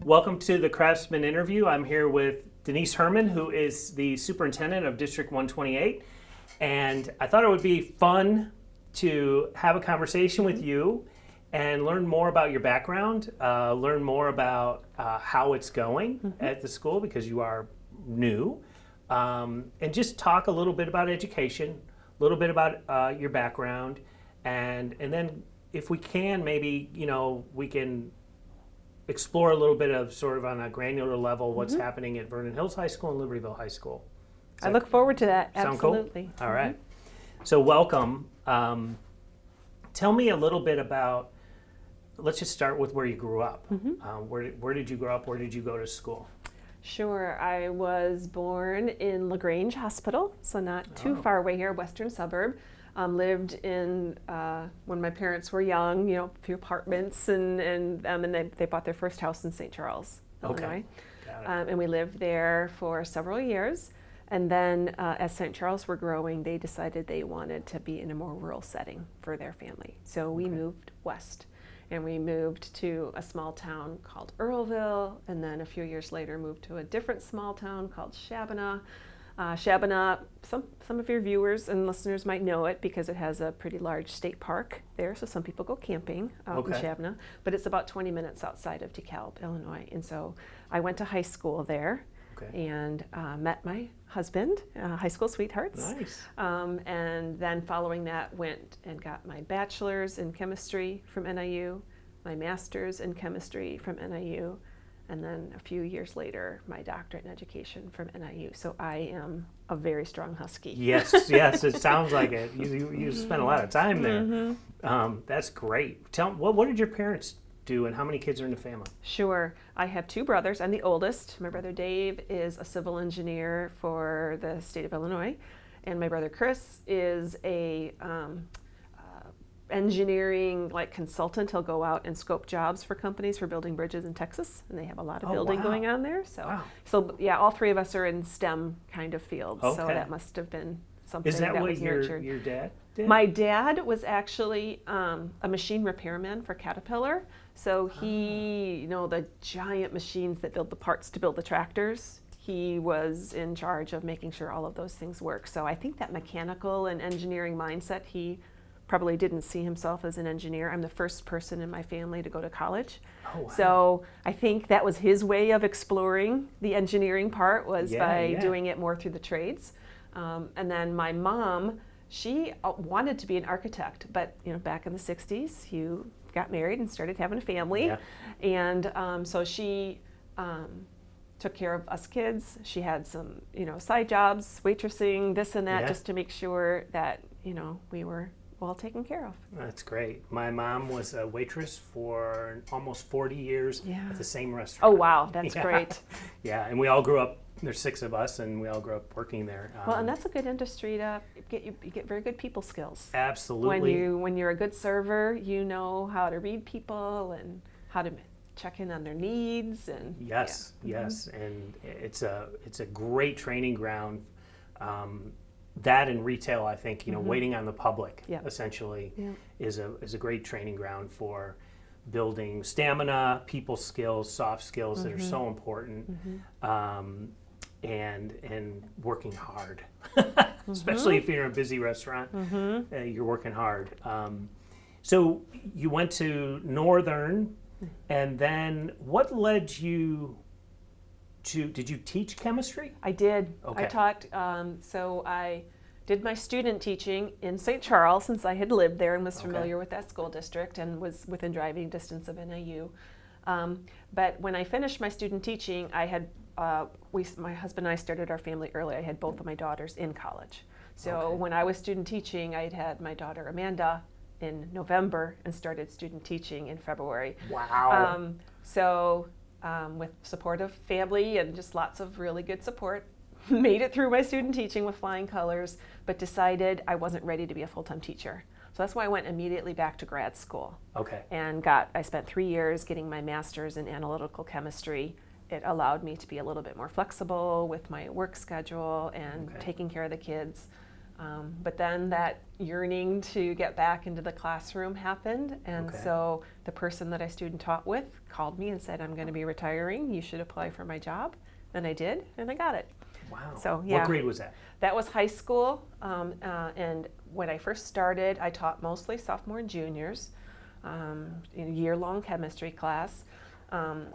Welcome to the Craftsman interview. I'm here with Denise Herrmann, who is the superintendent of District 128. And I thought it would be fun to have a conversation with you and learn more about your background, learn more about how it's going at the school because you are new, and just talk a little bit about education, a little bit about your background, and then if we can, maybe, we can explore a little bit of sort of on a granular level what's happening at Vernon Hills High School and Libertyville High School. I look forward to that. Sound Absolutely. Cool? All right. So welcome. Tell me a little bit about, let's just start with where you grew up. Where did you grow up? Where did you go to school? Sure. I was born in LaGrange Hospital, so not too far away here, western suburb. Lived in, when my parents were young, a few apartments, and they bought their first house in St. Charles, Illinois. And we lived there for several years. And then as St. Charles were growing, they decided they wanted to be in a more rural setting for their family. So we moved west. And we moved to a small town called Earlville, and then a few years later moved to a different small town called Shabana. Shabana, some of your viewers and listeners might know it because it has a pretty large state park there, so some people go camping out in Shabana, but it's about 20 minutes outside of DeKalb, Illinois. And so I went to high school there and met my husband, high school sweethearts. Nice. And then following that went and got my bachelor's in chemistry from NIU, my master's in chemistry from NIU, and then a few years later, my doctorate in education from NIU. So I am a very strong Husky. Yes, it sounds like it. You spent a lot of time there. That's great. What did your parents do, and how many kids are in the family? Sure. I have two brothers. I'm the oldest. My brother Dave is a civil engineer for the state of Illinois, and my brother Chris is a engineering consultant. He'll go out and scope jobs for companies for building bridges in Texas, and they have a lot of building going on there. So yeah, all three of us are in STEM kind of fields. So that must have been something Is that what was nurtured. Your dad did? My dad was actually a machine repairman for Caterpillar. So he, the giant machines that build the parts to build the tractors, he was in charge of making sure all of those things work. So I think that mechanical and engineering mindset, he probably didn't see himself as an engineer. I'm the first person in my family to go to college. So I think that was his way of exploring the engineering part, was by doing it more through the trades. And then my mom, she wanted to be an architect, but back in the 60s, you got married and started having a family. And so she took care of us kids. She had some, side jobs, waitressing, this and that, just to make sure that, we were well taken care of. That's great. My mom was a waitress for almost 40 years at the same restaurant. Oh, wow. That's great. Yeah, and we all grew up, there's 6 of us, and we all grew up working there. Well, and that's a good industry to you get very good people skills. Absolutely. When you're a good server, you know how to read people and how to check in on their needs. And yes, and it's a great training ground. That in retail, I think, waiting on the public essentially is a great training ground for building stamina, people skills, soft skills that are so important, and working hard, especially if you're in a busy restaurant, you're working hard. So you went to Northern, and then what led you did you teach chemistry? I did. Okay. I taught, so I did my student teaching in St. Charles, since I had lived there and was familiar with that school district and was within driving distance of NIU. But when I finished my student teaching, I had, my husband and I started our family early. I had both of my daughters in college. So when I was student teaching, I had my daughter Amanda in November and started student teaching in February. Wow. With supportive family and just lots of really good support, made it through my student teaching with flying colors, but decided I wasn't ready to be a full-time teacher. So that's why I went immediately back to grad school. And I spent 3 years getting my master's in analytical chemistry. It allowed me to be a little bit more flexible with my work schedule and taking care of the kids. But then that yearning to get back into the classroom happened, and so the person that I student taught with called me and said, I'm going to be retiring, you should apply for my job. And I did, and I got it. Wow. So, yeah. What grade was that? That was high school, and when I first started, I taught mostly sophomore and juniors in a year-long chemistry class.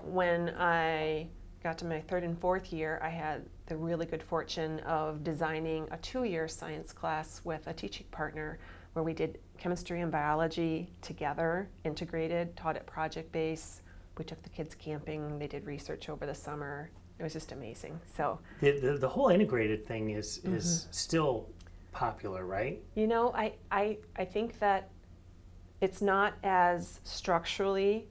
When I got to my third and fourth year, I had the really good fortune of designing a 2-year science class with a teaching partner where we did chemistry and biology together, integrated, taught at project base. We took the kids camping, they did research over the summer. It was just amazing. So the whole integrated thing is still popular, right? You know, I think that it's not as structurally,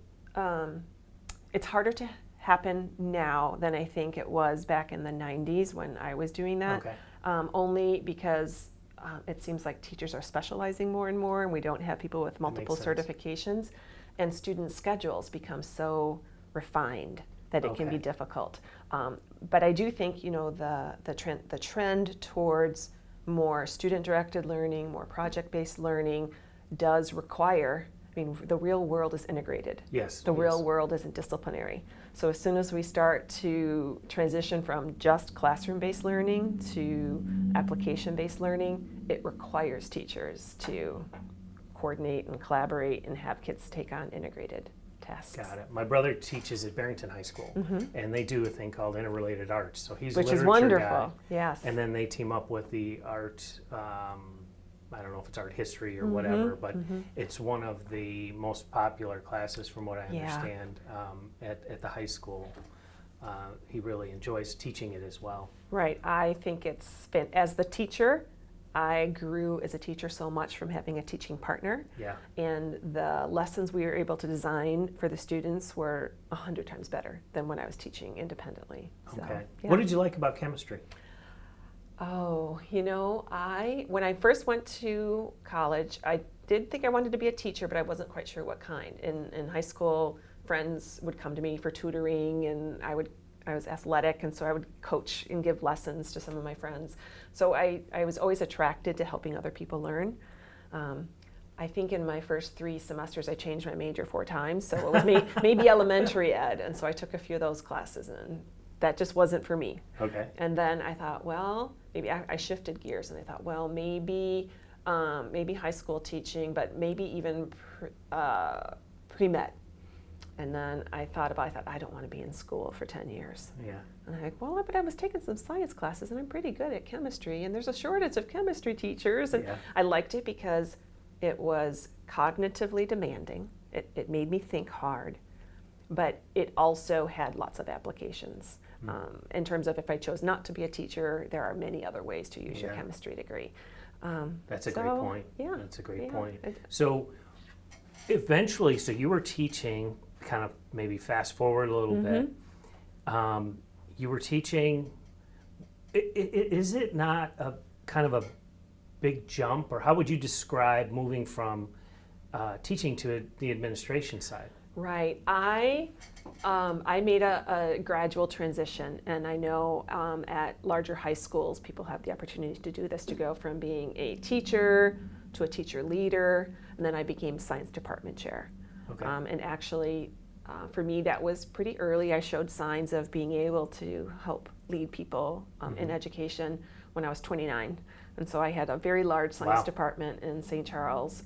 it's harder to happen now than I think it was back in the 90s when I was doing that. Only because it seems like teachers are specializing more and more, and we don't have people with multiple certifications, and student schedules become so refined that it can be difficult. But I do think, you know, the trend towards more student-directed learning, more project-based learning does require, I mean, the real world is integrated. Yes. The real world isn't disciplinary. So as soon as we start to transition from just classroom-based learning to application-based learning, it requires teachers to coordinate and collaborate and have kids take on integrated tasks. Got it. My brother teaches at Barrington High School, and they do a thing called interrelated arts. So he's a literature is wonderful. guy, Yes. and then they team up with the art. I don't know if it's art history or whatever, but it's one of the most popular classes, from what I understand, at the high school. He really enjoys teaching it as well. Right. I think it's been, as the teacher, I grew as a teacher so much from having a teaching partner. Yeah. And the lessons we were able to design for the students were 100 times better than when I was teaching independently. So, Okay. yeah. What did you like about chemistry? Oh, you know, when I first went to college, I did think I wanted to be a teacher, but I wasn't quite sure what kind. In high school, friends would come to me for tutoring, and I was athletic, and so I would coach and give lessons to some of my friends. So I was always attracted to helping other people learn. I think in my first 3 semesters, I changed my major 4 times, so it was maybe elementary ed, and so I took a few of those classes, and that just wasn't for me. Okay. And then I thought, well, maybe I shifted gears, and I thought, well, maybe high school teaching, but maybe even pre-med. And then I thought, I don't want to be in school for 10 years. Yeah. And I'm like, well, but I was taking some science classes, and I'm pretty good at chemistry, and there's a shortage of chemistry teachers. And I liked it because it was cognitively demanding. It made me think hard, but it also had lots of applications. In terms of, if I chose not to be a teacher, there are many other ways to use your chemistry degree. That's a great point. Yeah. That's a great point. So eventually, so you were teaching, kind of maybe fast forward a little bit, you were teaching, is it not a kind of a big jump, or how would you describe moving from teaching to the administration side? Right. I made a gradual transition, and I know at larger high schools, people have the opportunity to do this, to go from being a teacher to a teacher leader, and then I became science department chair. Okay. And actually, for me, that was pretty early. I showed signs of being able to help lead people in education when I was 29. And so I had a very large science department in St. Charles.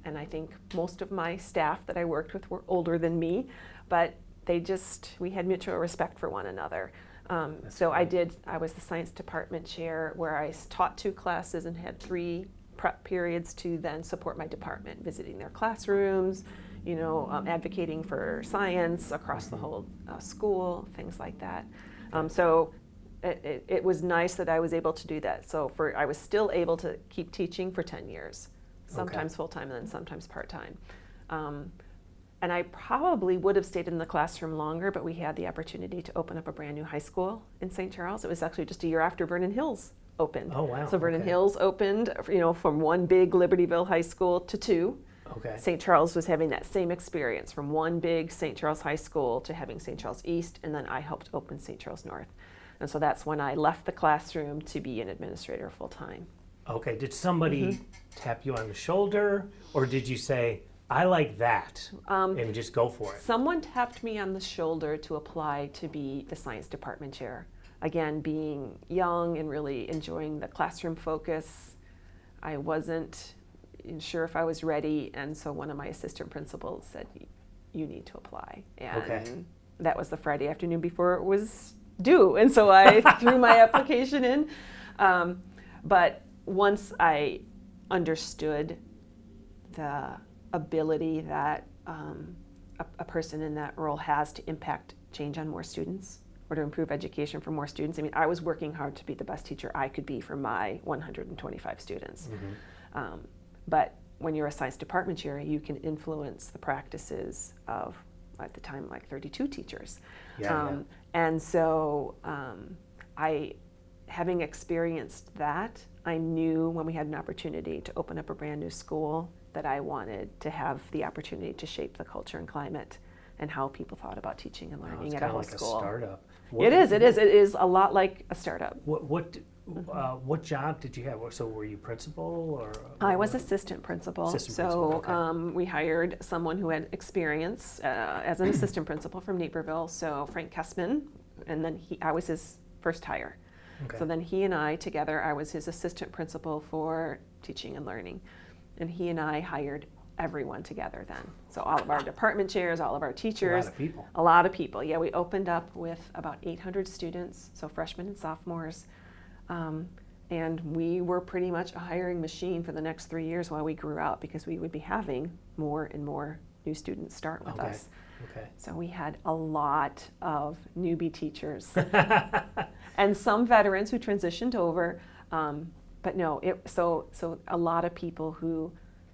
And I think most of my staff that I worked with were older than me, but we had mutual respect for one another. So great. I was the science department chair, where I taught 2 classes and had 3 prep periods to then support my department, visiting their classrooms, advocating for science across the whole school, things like that. So it was nice that I was able to do that. So I was still able to keep teaching for 10 years. Sometimes full-time and then sometimes part-time. And I probably would have stayed in the classroom longer, but we had the opportunity to open up a brand new high school in St. Charles. It was actually just a year after Vernon Hills opened. Oh, wow. So Vernon Hills opened, from one big Libertyville high school to 2. Okay. St. Charles was having that same experience, from one big St. Charles high school to having St. Charles East, and then I helped open St. Charles North. And so that's when I left the classroom to be an administrator full time. Okay, did somebody tap you on the shoulder, or did you say, I like that, and just go for it? Someone tapped me on the shoulder to apply to be the science department chair. Again, being young and really enjoying the classroom focus, I wasn't sure if I was ready, and so one of my assistant principals said, you need to apply. And that was the Friday afternoon before it was due, and so I threw my application in. But once I understood the ability that a person in that role has to impact change on more students or to improve education for more students. I mean, I was working hard to be the best teacher I could be for my 125 students. But when you're a science department chair, you can influence the practices of, at the time, like 32 teachers. And so having experienced that, I knew when we had an opportunity to open up a brand new school that I wanted to have the opportunity to shape the culture and climate and how people thought about teaching and learning at a whole like school. A startup. It is a lot like a startup. What job did you have? So were you principal or? I was assistant principal. We hired someone who had experience as an assistant principal from Naperville. So Frank Kessman, and then I was his first hire. So then he and I together, I was his assistant principal for teaching and learning. And he and I hired everyone together then. So all of our department chairs, all of our teachers. A lot of people. Yeah, we opened up with about 800 students, so freshmen and sophomores. And we were pretty much a hiring machine for the next 3 years while we grew out, because we would be having more and more new students start with us. So we had a lot of newbie teachers and some veterans who transitioned over. But no, so a lot of people who,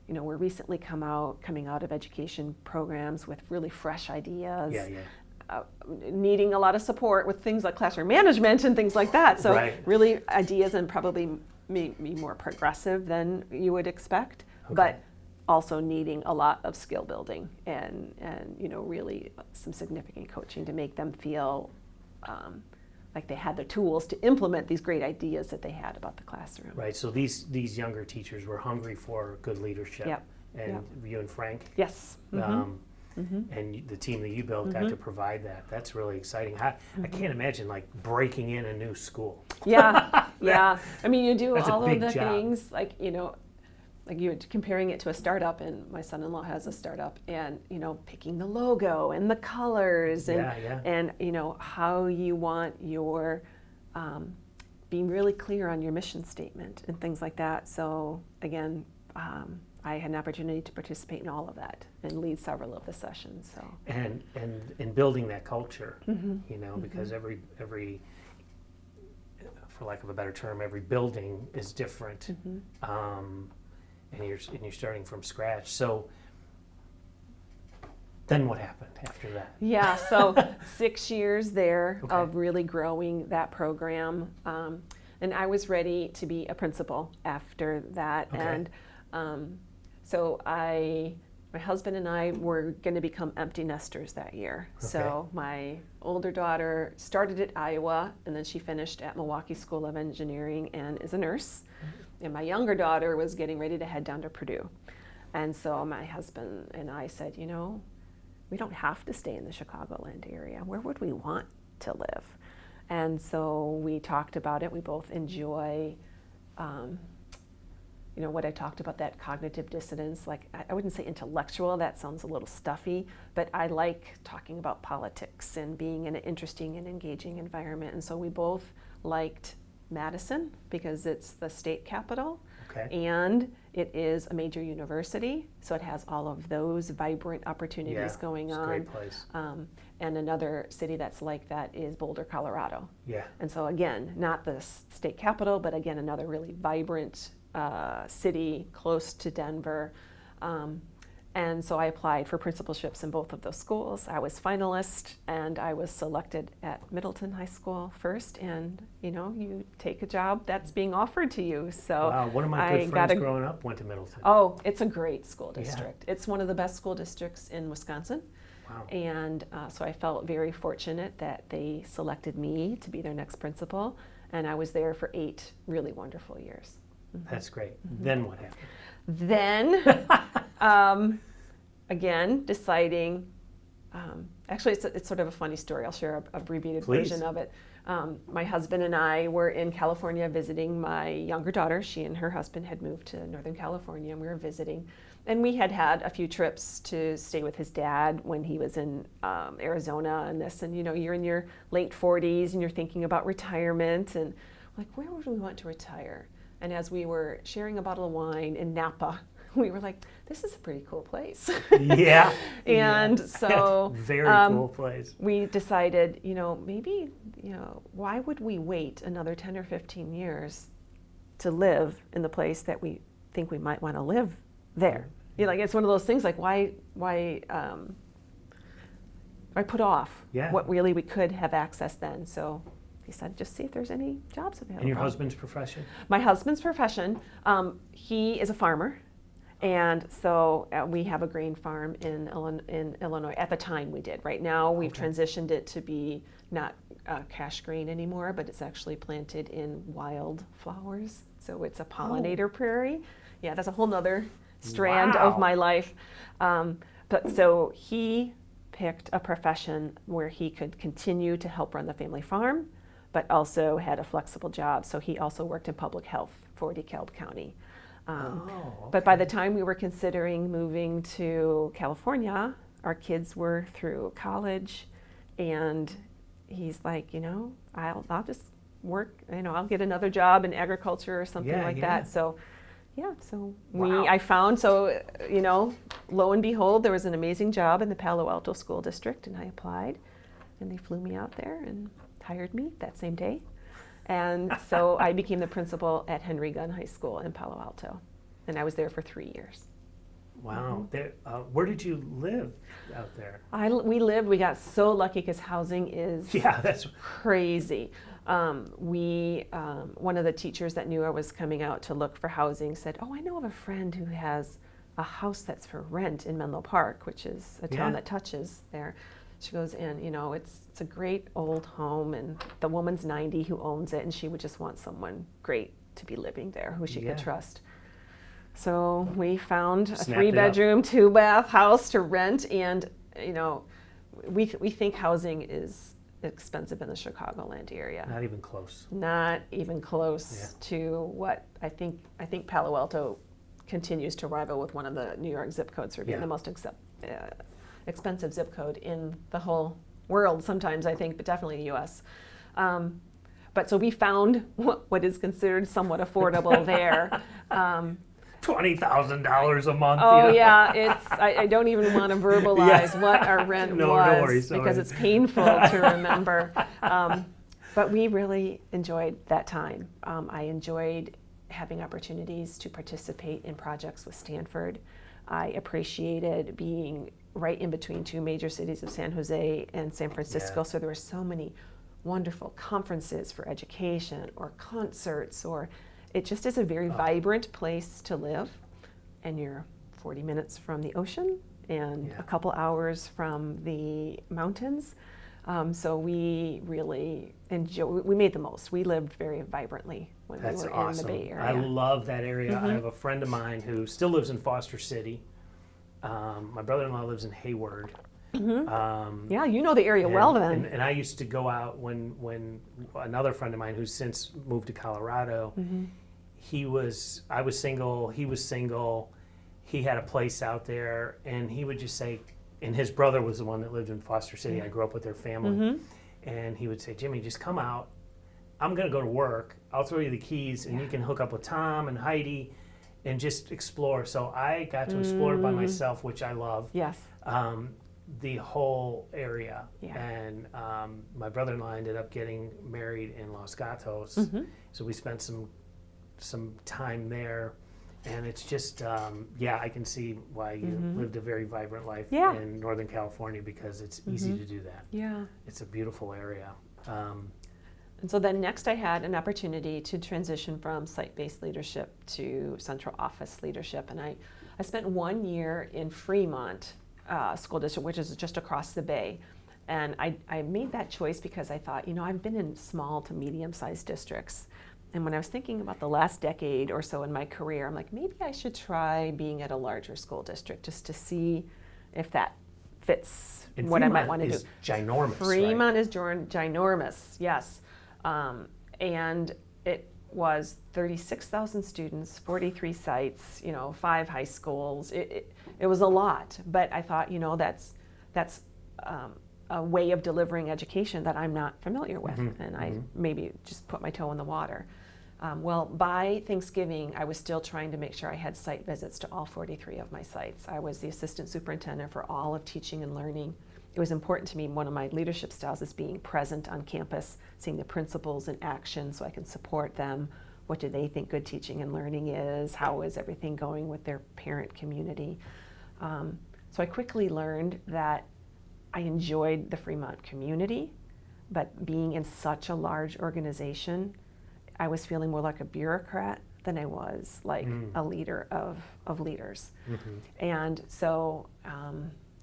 were recently coming out of education programs with really fresh ideas, needing a lot of support with things like classroom management and things like that. So really ideas, and probably maybe more progressive than you would expect, but also needing a lot of skill building and really some significant coaching to make them feel like they had the tools to implement these great ideas that they had about the classroom. Right, so these younger teachers were hungry for good leadership. And you and Frank? Yes. And the team that you built got to provide that. That's really exciting. I can't imagine like breaking in a new school. I mean, you do all of the job. things like you're comparing it to a startup, and my son-in-law has a startup, and picking the logo and the colors and how you want your being really clear on your mission statement and things like that. So again, I had an opportunity to participate in all of that and lead several of the sessions. So and in building that culture, because every for lack of a better term, every building is different. And you're starting from scratch. So then what happened after that? Yeah, so 6 years there of really growing that program. And I was ready to be a principal after that. And so my husband and I were going to become empty nesters that year. So my older daughter started at Iowa, and then she finished at Milwaukee School of Engineering and is a nurse. And my younger daughter was getting ready to head down to Purdue. And so my husband and I said, we don't have to stay in the Chicagoland area. Where would we want to live? And so we talked about it. We both enjoy, what I talked about, that cognitive dissonance. Like, I wouldn't say intellectual, that sounds a little stuffy, but I like talking about politics and being in an interesting and engaging environment. And so we both liked Madison because it's the state capital, and it is a major university, so it has all of those vibrant opportunities going on. It's a great place. And another city that's like that is Boulder, Colorado. And so again, not the state capital, but again, another really vibrant city close to Denver. And so I applied for principalships in both of those schools. I was finalist, and I was selected at Middleton High School first. And you take a job that's being offered to you. So one of my good friends growing up went to Middleton. Oh, it's a great school district. It's one of the best school districts in Wisconsin. Wow. And so I felt very fortunate that they selected me to be their next principal, and I was there for 8 really wonderful years. That's great. Then what happened? Then, again, deciding, actually it's sort of a funny story. I'll share a abbreviated Please. version of it. My husband and I were in California visiting my younger daughter. She and her husband had moved to Northern California, and we were visiting. And we had had a few trips to stay with his dad when he was in Arizona and this. And, you know, you're in your late 40s and you're thinking about retirement. And like, where would we want to retire? And as we were sharing a bottle of wine in Napa, we were like, this is a pretty cool place. Yeah. And so very cool place. We decided, you know, maybe, you know, why would we wait another 10 or 15 years to live in the place that we think we might want to live there? You know, like, it's one of those things like, why put off what really we could have access then? So he said, just see if there's any jobs available. And your husband's profession? My husband's profession, he is a farmer. And so we have a grain farm in Illinois. At the time we did. Right now we've transitioned it to be not cash grain anymore, but it's actually planted in wild flowers. So it's a pollinator prairie. Yeah, that's a whole nother strand of my life. But so he picked a profession where he could continue to help run the family farm, but also had a flexible job. So he also worked in public health for DeKalb County. But by the time we were considering moving to California, our kids were through college, and he's like, you know, I'll just work, you know, I'll get another job in agriculture or something that. So I found, you know, lo and behold, there was an amazing job in the Palo Alto School District, and I applied, and they flew me out there and hired me that same day. And so I became the principal at Henry Gunn High School in Palo Alto, and I was there for 3 years. Wow. Where did you live out there? We got so lucky because housing is crazy. One of the teachers that knew I was coming out to look for housing said, oh, I know of a friend who has a house that's for rent in Menlo Park, which is a town that touches there. She goes in, you know, it's a great old home, and the woman's 90 who owns it, and she would just want someone great to be living there who she could trust. So we found a 3-bedroom, 2-bath house to rent, and, you know, we think housing is expensive in the Chicagoland area. Not even close. Not even close to what I think Palo Alto continues to rival with one of the New York zip codes for being the most expensive zip code in the whole world sometimes, I think, but definitely the U.S. But so we found what is considered somewhat affordable there. $20,000 a month. Oh, you know? yeah, I don't even want to verbalize what our rent was, no worries. because it's painful to remember. But we really enjoyed that time. I enjoyed having opportunities to participate in projects with Stanford. I appreciated being right in between 2 major cities of San Jose and San Francisco, so there were so many wonderful conferences for education or concerts, or it just is a very vibrant place to live, and you're 40 minutes from the ocean and a couple hours from the mountains. So we really we made the most. We lived very vibrantly when we were in the Bay Area. I love that area. I have a friend of mine who still lives in Foster City. My brother-in-law lives in Hayward. Yeah, you know the area well then. And I used to go out when another friend of mine who's since moved to Colorado, I was single, he was single, he had a place out there, and he would just say, and his brother was the one that lived in Foster City. I grew up with their family. And he would say, Jimmy, just come out. I'm going to go to work. I'll throw you the keys, and you can hook up with Tom and Heidi and just explore. So I got to explore it by myself, which I love. Yes. The whole area. Yeah. And my brother-in-law ended up getting married in Los Gatos. So we spent some time there. And it's just, I can see why you lived a very vibrant life in Northern California, because it's easy to do that. Yeah. It's a beautiful area. And so then next I had an opportunity to transition from site-based leadership to central office leadership. And I spent 1 year in Fremont school district, which is just across the bay. And I made that choice because I thought, I've been in small to medium-sized districts. And when I was thinking about the last decade or so in my career, I'm like, maybe I should try being at a larger school district just to see if that fits and what Fremont I might want to do. Is ginormous, Fremont right? is ginormous, yes. And it was 36,000 students, 43 sites, 5 high schools. It was a lot, but I thought, that's a way of delivering education that I'm not familiar with, and I maybe just put my toe in the water. Well, by Thanksgiving, I was still trying to make sure I had site visits to all 43 of my sites. I was the assistant superintendent for all of teaching and learning. It was important to me, one of my leadership styles is being present on campus, seeing the principals in action so I can support them. What do they think good teaching and learning is? How is everything going with their parent community? So I quickly learned that I enjoyed the Fremont community, but being in such a large organization, I was feeling more like a bureaucrat than I was like a leader of leaders. And so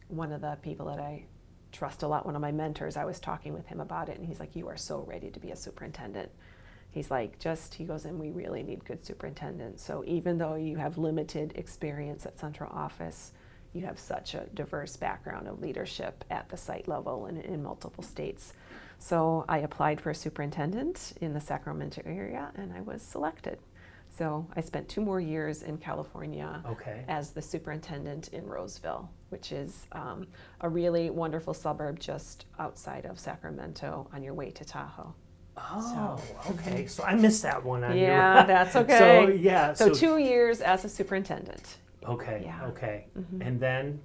one of the people that I trust a lot, one of my mentors, I was talking with him about it, and he's like, you are so ready to be a superintendent. He's like, he goes, and we really need good superintendents. So even though you have limited experience at central office, you have such a diverse background of leadership at the site level and in multiple states. So I applied for a superintendent in the Sacramento area, and I was selected. So I spent 2 more years in California as the superintendent in Roseville, which is a really wonderful suburb just outside of Sacramento on your way to Tahoe. Oh, okay. So I missed that one on Yeah, that's okay. So, yeah. So 2 years as a superintendent. Okay, Yeah. okay. And then?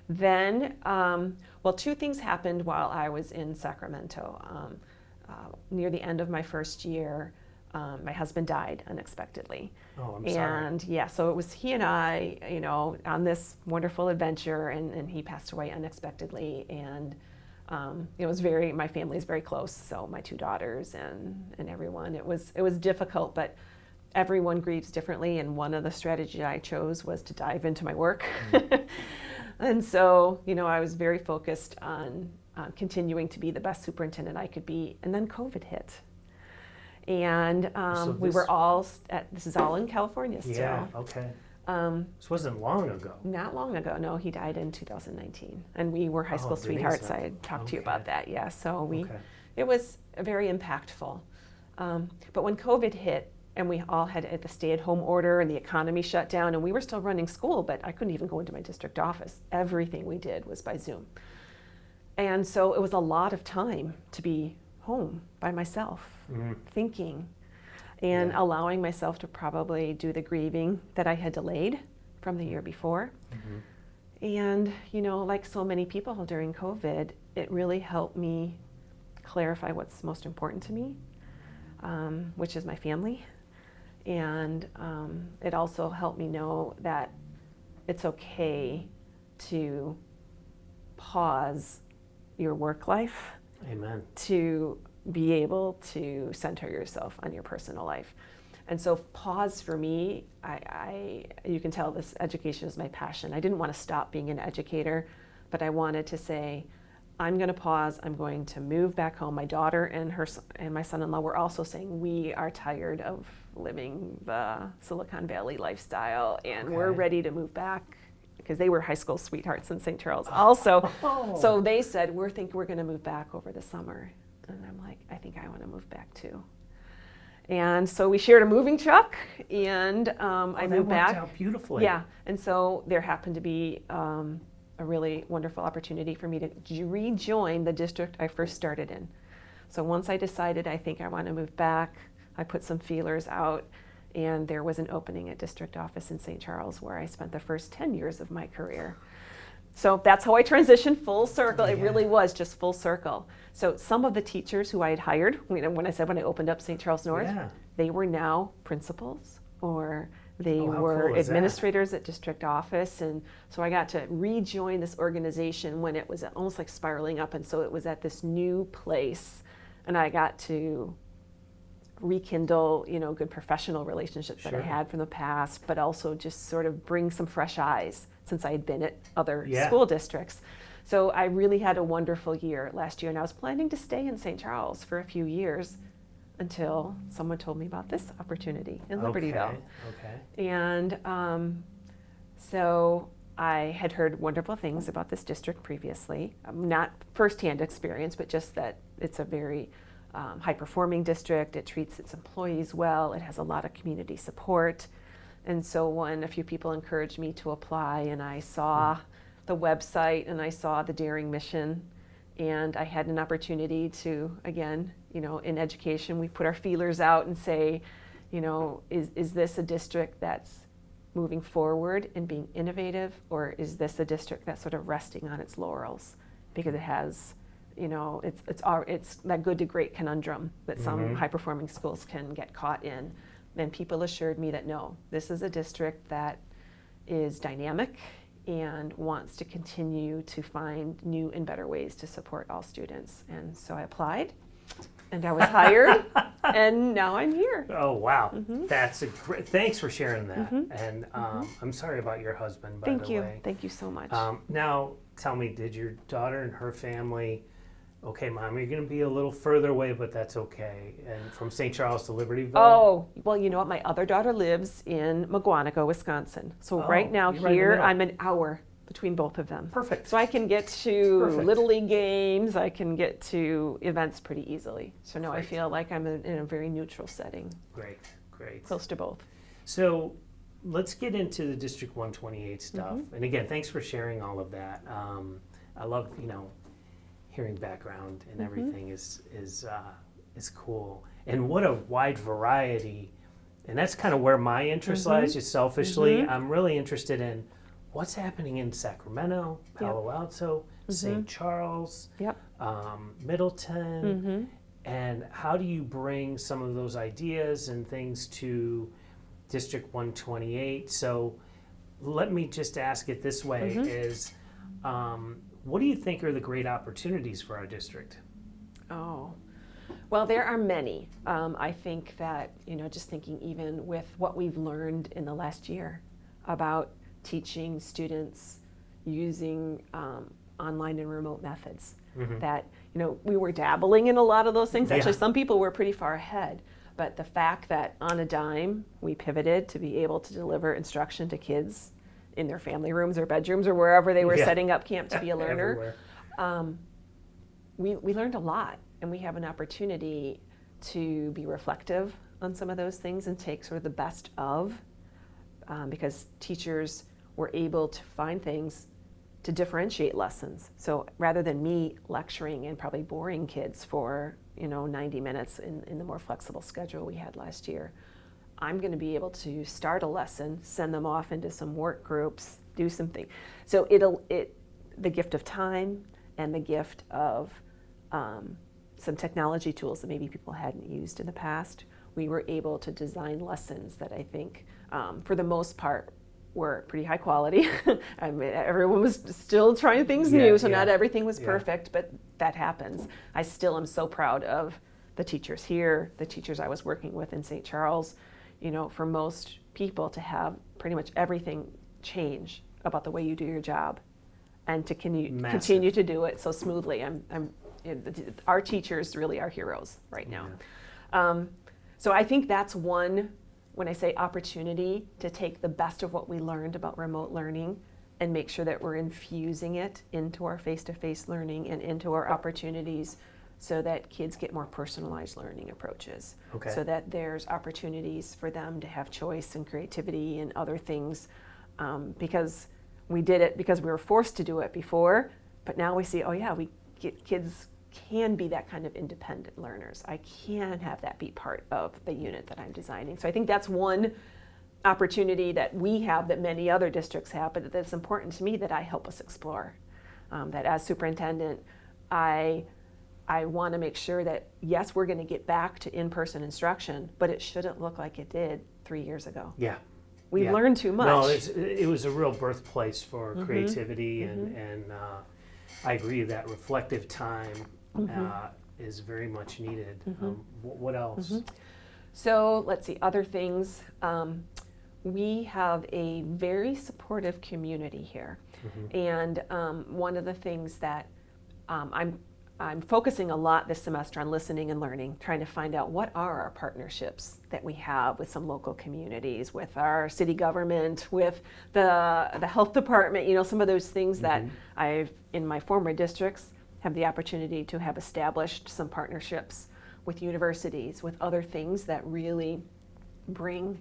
Then, well, 2 things happened while I was in Sacramento. Near the end of my first year, my husband died unexpectedly. Oh, I'm sorry. And yeah, so it was he and I, on this wonderful adventure, and he passed away unexpectedly. And it was my family is very close, so my 2 daughters and everyone. It was difficult, but everyone grieves differently, and one of the strategies I chose was to dive into my work. And so, I was very focused on continuing to be the best superintendent I could be, and then COVID hit. And we were all, this is all in California still. Yeah, okay. This wasn't long ago. Not long ago, no, he died in 2019. And we were high school Denise, sweethearts. I talked to you about that, yeah. So it was very impactful. But when COVID hit, and we all had the stay-at-home order and the economy shut down, and we were still running school, but I couldn't even go into my district office. Everything we did was by Zoom. And so it was a lot of time to be home by myself, thinking, and allowing myself to probably do the grieving that I had delayed from the year before. And, like so many people during COVID, it really helped me clarify what's most important to me, which is my family. And it also helped me know that it's okay to pause your work life. Amen. To be able to center yourself on your personal life. And so pause for me, you can tell this education is my passion. I didn't want to stop being an educator, but I wanted to say, I'm going to pause. I'm going to move back home. My daughter and my son-in-law were also saying, we are tired of living the Silicon Valley lifestyle, and we're ready to move back, because they were high school sweethearts in St. Charles also. So they said, we're going to move back over the summer. And I'm like, I think I want to move back too. And so we shared a moving truck, and I moved back. That worked out beautifully. Yeah, and so there happened to be a really wonderful opportunity for me to rejoin the district I first started in. So once I decided I think I want to move back, I put some feelers out, and there was an opening at district office in St. Charles where I spent the first 10 years of my career. So that's how I transitioned full circle. It really was just full circle. So some of the teachers who I had hired, when I opened up St. Charles North, they were now principals, or they were administrators at district office. And so I got to rejoin this organization when it was almost like spiraling up. And so it was at this new place, and I got to rekindle, good professional relationships that I Sure. had from the past, but also just sort of bring some fresh eyes since I had been at other Yeah. school districts. So I really had a wonderful year last year, and I was planning to stay in St. Charles for a few years until someone told me about this opportunity in Libertyville. Okay. And so I had heard wonderful things about this district previously, not firsthand experience, but just that it's a very high-performing district. It treats its employees well. It has a lot of community support. And so when a few people encouraged me to apply, and I saw the website and I saw the daring mission, and I had an opportunity to, again, in education, we put our feelers out and say, is this a district that's moving forward and being innovative, or is this a district that's sort of resting on its laurels because it has, it's that good to great conundrum that some high-performing schools can get caught in. And people assured me that no, this is a district that is dynamic and wants to continue to find new and better ways to support all students. And so I applied, and I was hired, and now I'm here. Oh, wow. That's a great, thanks for sharing that. And I'm sorry about your husband, by the way. Thank you so much. Now, tell me, did your daughter and her family, okay, Mom, you're going to be a little further away, but that's okay, and from St. Charles to Libertyville? Oh, well, you know what? My other daughter lives in Mugwanago, Wisconsin. So right now you're right in the here, middle. I'm an hour between both of them. Perfect. So I can get to Perfect. Little League games. I can get to events pretty easily. So no, I Great. feel like I'm in a very neutral setting, Great, great. close to both. So let's get into the District 128 stuff. And again, thanks for sharing all of that. I love, hearing background and everything is cool. And what a wide variety. And that's kind of where my interest lies, just selfishly. I'm really interested in what's happening in Sacramento, Palo Alto, St. Charles, Middleton, and how do you bring some of those ideas and things to District 128? So let me just ask it this way, is what do you think are the great opportunities for our district? Oh, well, there are many. I think that, just thinking even with what we've learned in the last year about teaching students using online and remote methods, that, we were dabbling in a lot of those things. Actually, some people were pretty far ahead. But the fact that on a dime, we pivoted to be able to deliver instruction to kids in their family rooms or bedrooms or wherever they were setting up camp to be a learner. We learned a lot, and we have an opportunity to be reflective on some of those things and take sort of the best of, because teachers were able to find things to differentiate lessons. So rather than me lecturing and probably boring kids for 90 minutes in the more flexible schedule we had last year, I'm going to be able to start a lesson, send them off into some work groups, do something. So the gift of time and the gift of some technology tools that maybe people hadn't used in the past, we were able to design lessons that I think, for the most part, were pretty high quality. I mean, everyone was still trying things new, so not everything was perfect, but that happens. I still am so proud of the teachers here, the teachers I was working with in St. Charles. For most people to have pretty much everything change about the way you do your job, and to continue to do it so smoothly. Our teachers really are heroes right now. So I think that's one, when I say opportunity, to take the best of what we learned about remote learning and make sure that we're infusing it into our face-to-face learning and into our opportunities so that kids get more personalized learning approaches. Okay. So that there's opportunities for them to have choice and creativity and other things, because we did it because we were forced to do it before, but now we see, kids can be that kind of independent learners. I can have that be part of the unit that I'm designing. So I think that's one opportunity that we have that many other districts have, but that's important to me that I help us explore. That as superintendent, I want to make sure that, yes, we're going to get back to in-person instruction, but it shouldn't look like it did 3 years ago. Yeah. We learned too much. No, it was a real birthplace for creativity, and I agree that reflective time is very much needed. What else? So let's see, other things. We have a very supportive community here. And one of the things that I'm focusing a lot this semester on listening and learning, trying to find out what are our partnerships that we have with some local communities, with our city government, with the health department, some of those things that I've, in my former districts, have the opportunity to have established some partnerships with universities, with other things that really bring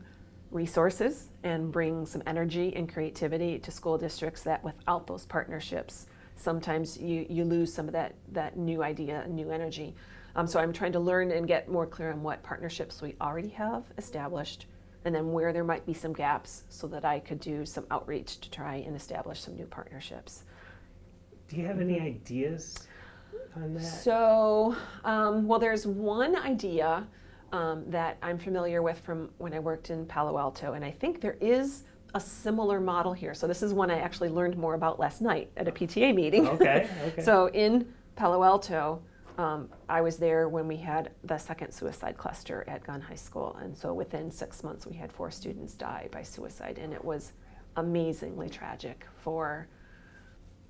resources and bring some energy and creativity to school districts that without those partnerships, sometimes you lose some of that new idea and new energy. So I'm trying to learn and get more clear on what partnerships we already have established, and then where there might be some gaps so that I could do some outreach to try and establish some new partnerships. Do you have any ideas on that? So, well, there's one idea that I'm familiar with from when I worked in Palo Alto, and I think there is a similar model here. So this is one I actually learned more about last night at a PTA meeting. Okay. So in Palo Alto, I was there when we had the second suicide cluster at Gunn High School, and so within 6 months we had 4 students die by suicide, and it was amazingly tragic for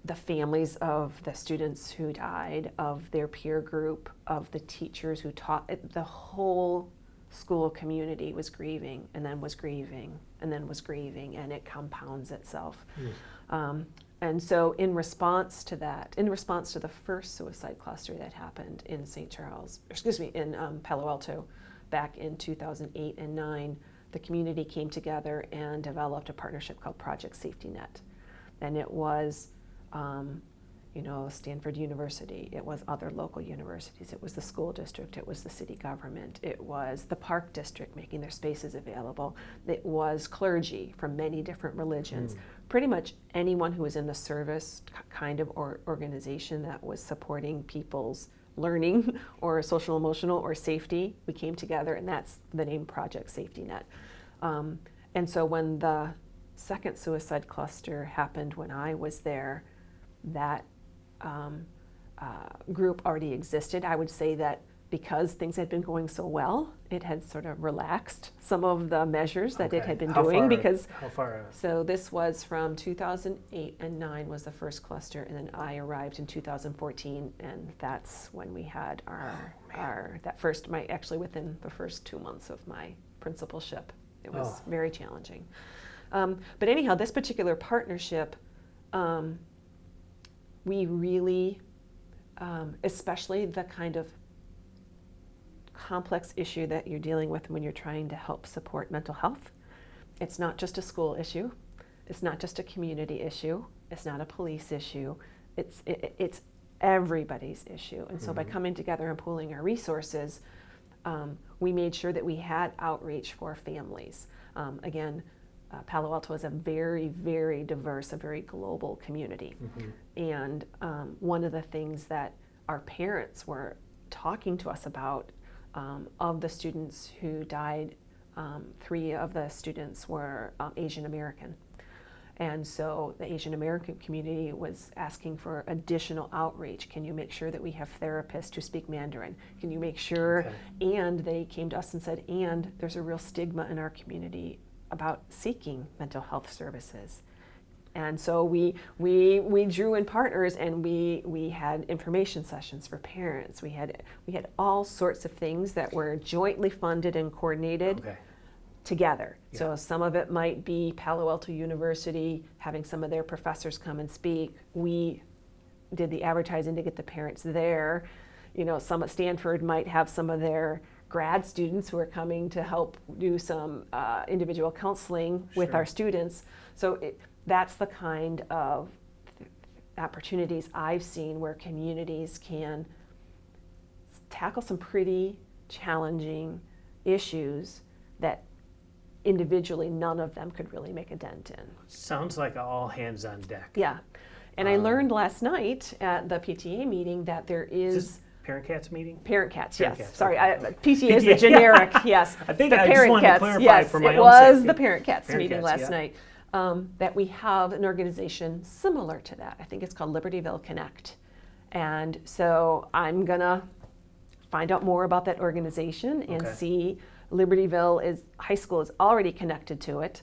the families of the students who died, of their peer group, of the teachers who taught. The whole school community was grieving, and then was grieving, and then was grieving, and it compounds itself. And so in response to the first suicide cluster that happened in in Palo Alto back in 2008 and 9, the community came together and developed a partnership called Project Safety Net. And it was Stanford University, it was other local universities, it was the school district, it was the city government, it was the park district making their spaces available, it was clergy from many different religions. Pretty much anyone who was in the service kind of organization that was supporting people's learning or social emotional or safety, we came together, and that's the name Project Safety Net. And so when the second suicide cluster happened when I was there, that group already existed. I would say that because things had been going so well, it had sort of relaxed some of the measures that it had been doing. How far? So this was from 2008 and 9 was the first cluster, and then I arrived in 2014, and that's when we had within the first 2 months of my principalship. It was very challenging. But anyhow, this particular partnership, we really, especially the kind of complex issue that you're dealing with when you're trying to help support mental health. It's not just a school issue. It's not just a community issue. It's not a police issue. It's everybody's issue. And so by coming together and pooling our resources, we made sure that we had outreach for families. Again, Palo Alto is a very, very diverse, a very global community. And one of the things that our parents were talking to us about, of the students who died, 3 of the students were Asian American. And so the Asian American community was asking for additional outreach. Can you make sure that we have therapists who speak Mandarin? Can you make sure? And they came to us and said, and there's a real stigma in our community about seeking mental health services. And so we drew in partners, and we had information sessions for parents. We had all sorts of things that were jointly funded and coordinated together. Yeah. So some of it might be Palo Alto University having some of their professors come and speak. We did the advertising to get the parents there. Some at Stanford might have some of their grad students who are coming to help do some individual counseling with our students. So that's the kind of opportunities I've seen where communities can tackle some pretty challenging issues that individually none of them could really make a dent in. Sounds like all hands on deck. Yeah. And I learned last night at the PTA meeting that there is Parent Cats meeting? Parent Cats, Parent yes. Cats, Sorry, okay. PTA is the generic, yes. I think the I Parent just wanted Cats, to clarify yes, for my it own was sake. the Parent Cats Parent meeting Cats, last night, that we have an organization similar to that. I think it's called Libertyville Connect. And so I'm going to find out more about that organization and see High school is already connected to it.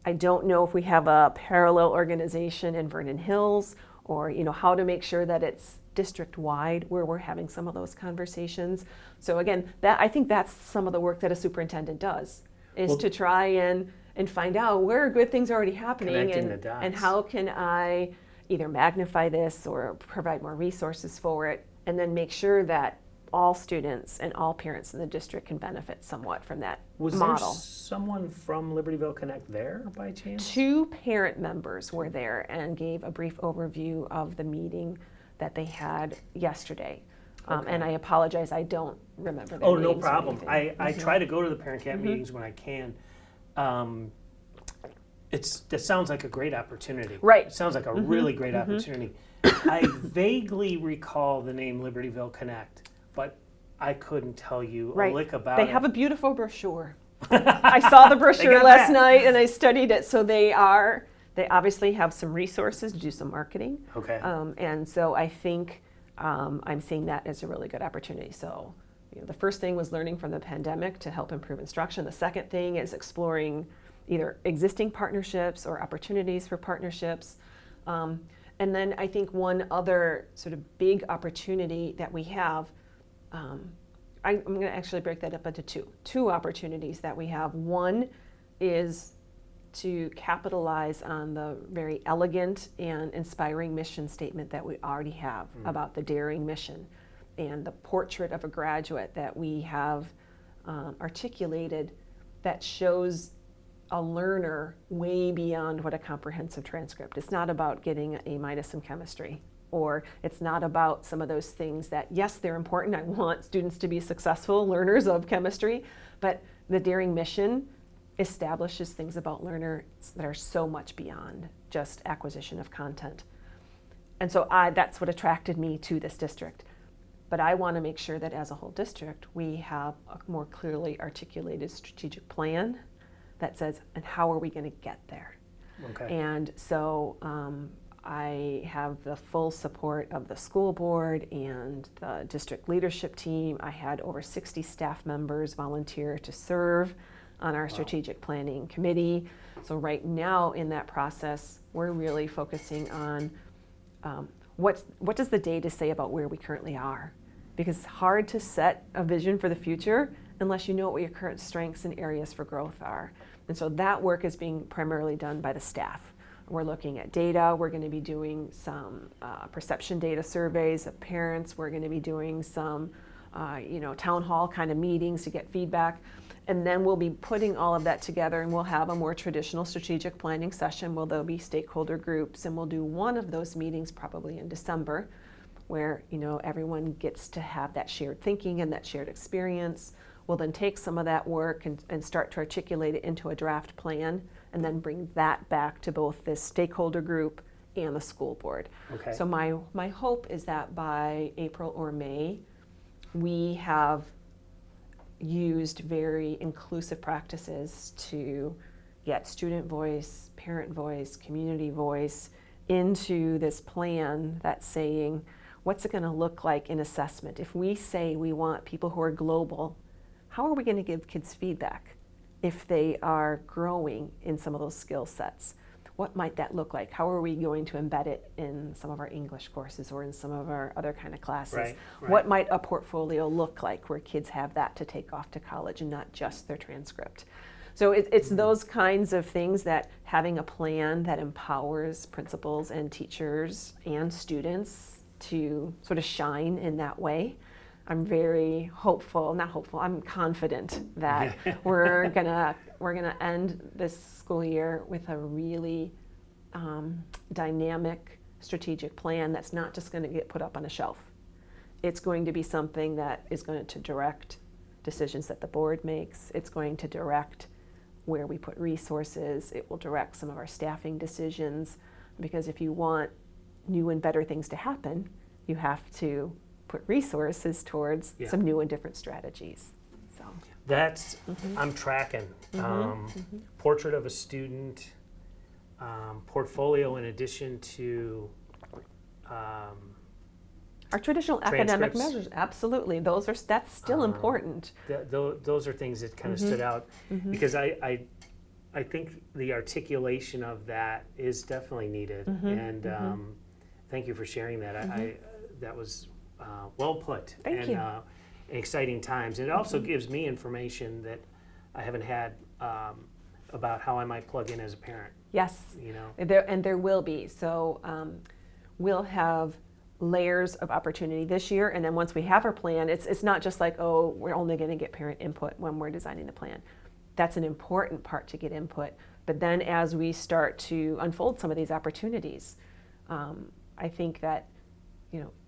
I don't know if we have a parallel organization in Vernon Hills, or how to make sure that it's district-wide where we're having some of those conversations. So again, I think that's some of the work that a superintendent does, is to try and find out where good things are already happening, and how can I either magnify this or provide more resources for it, and then make sure that all students and all parents in the district can benefit somewhat from that model. Was there someone from Libertyville Connect there by chance? 2 parent members were there and gave a brief overview of the meeting that they had yesterday. And I apologize, I don't remember their names. No problem. I try to go to the parent camp meetings when I can. That sounds like a great opportunity. Right. It sounds like a really great opportunity. I vaguely recall the name Libertyville Connect, but I couldn't tell you a lick about it. They have a beautiful brochure. I saw the brochure last night and I studied it. So they obviously have some resources to do some marketing. Okay. And so I think I'm seeing that as a really good opportunity. So the first thing was learning from the pandemic to help improve instruction. The second thing is exploring either existing partnerships or opportunities for partnerships. And then I think one other sort of big opportunity that we have, I'm going to actually break that up into two opportunities that we have. One is to capitalize on the very elegant and inspiring mission statement that we already have about the daring mission, and the portrait of a graduate that we have articulated that shows a learner way beyond what a comprehensive transcript. It's not about getting an A- in chemistry, or it's not about some of those things that, yes, they're important. I want students to be successful learners of chemistry, but the daring mission establishes things about learners that are so much beyond just acquisition of content. And so that's what attracted me to this district. But I want to make sure that as a whole district, we have a more clearly articulated strategic plan that says, and how are we going to get there? Okay. And so I have the full support of the school board and the district leadership team. I had over 60 staff members volunteer to serve on our strategic planning committee. So right now in that process, we're really focusing on what does the data say about where we currently are? Because it's hard to set a vision for the future unless you know what your current strengths and areas for growth are. And so that work is being primarily done by the staff. We're looking at data. We're going to be doing some perception data surveys of parents. We're going to be doing some town hall kind of meetings to get feedback. And then we'll be putting all of that together, and we'll have a more traditional strategic planning session where there'll be stakeholder groups, and we'll do one of those meetings probably in December, where everyone gets to have that shared thinking and that shared experience. We'll then take some of that work and start to articulate it into a draft plan, and then bring that back to both this stakeholder group and the school board. Okay. So my hope is that by April or May, we have used very inclusive practices to get student voice, parent voice, community voice into this plan that's saying, what's it going to look like in assessment? If we say we want people who are global, how are we going to give kids feedback if they are growing in some of those skill sets? What might that look like? How are we going to embed it in some of our English courses or in some of our other kind of classes? Right. What might a portfolio look like where kids have that to take off to college and not just their transcript? So it's those kinds of things, that having a plan that empowers principals and teachers and students to sort of shine in that way. I'm very I'm confident that we're gonna end this school year with a really dynamic strategic plan that's not just going to get put up on a shelf. It's going to be something that is going to direct decisions that the board makes. It's going to direct where we put resources. It will direct some of our staffing decisions, because if you want new and better things to happen, you have to put resources towards some new and different strategies. So that's I'm tracking. Portrait of a student, portfolio in addition to Our traditional academic Transcripts. measures, absolutely. That's still important. Those are things that kind of stood out because I think the articulation of that is definitely needed, and thank you for sharing that. That was well put. Thank you. Exciting times. And it also gives me information that I haven't had about how I might plug in as a parent. Yes, You know. there will be. So we'll have layers of opportunity this year, and then once we have our plan, it's not just like, oh, we're only going to get parent input when we're designing the plan. That's an important part to get input. But then as we start to unfold some of these opportunities, I think that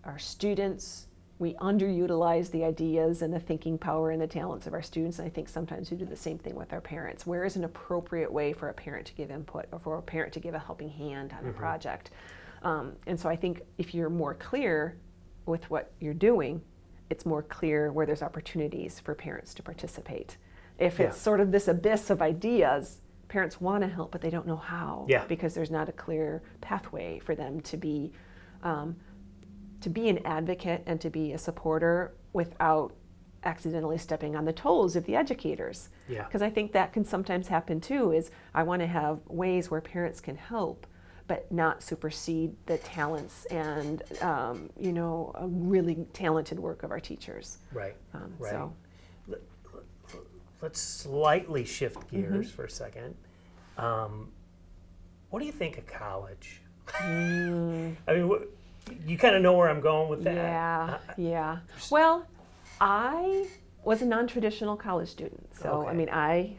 our students, we underutilize the ideas and the thinking power and the talents of our students. And I think sometimes we do the same thing with our parents. Where is an appropriate way for a parent to give input or for a parent to give a helping hand on a project? And so I think if you're more clear with what you're doing, it's more clear where there's opportunities for parents to participate. If it's sort of this abyss of ideas, parents want to help, but they don't know how because there's not a clear pathway for them to be an advocate and to be a supporter without accidentally stepping on the toes of the educators. Because I think that can sometimes happen too, is I want to have ways where parents can help, but not supersede the talents and, a really talented work of our teachers. Right. Right. So. Let's slightly shift gears for a second. What do you think of college? I mean, you kind of know where I'm going with that. Yeah. Well, I was a non-traditional college student. So, I mean, I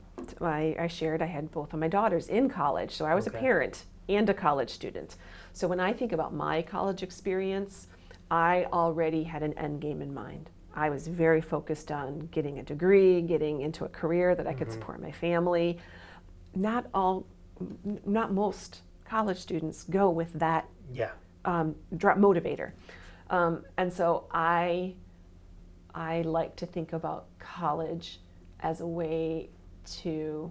shared, I had both of my daughters in college. So I was a parent and a college student. So when I think about my college experience, I already had an end game in mind. I was very focused on getting a degree, getting into a career that I could support my family. Not most college students go with that motivator. And so I like to think about college as a way to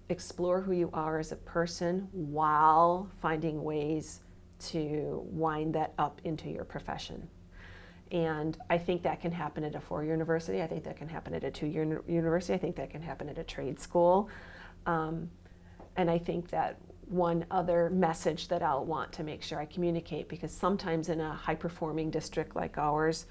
explore who you are as a person while finding ways to wind that up into your profession. And I think that can happen at a 4-year university. I think that can happen at a 2-year university. I think that can happen at a trade school. And I think that one other message that I'll want to make sure I communicate, because sometimes in a high-performing district like ours,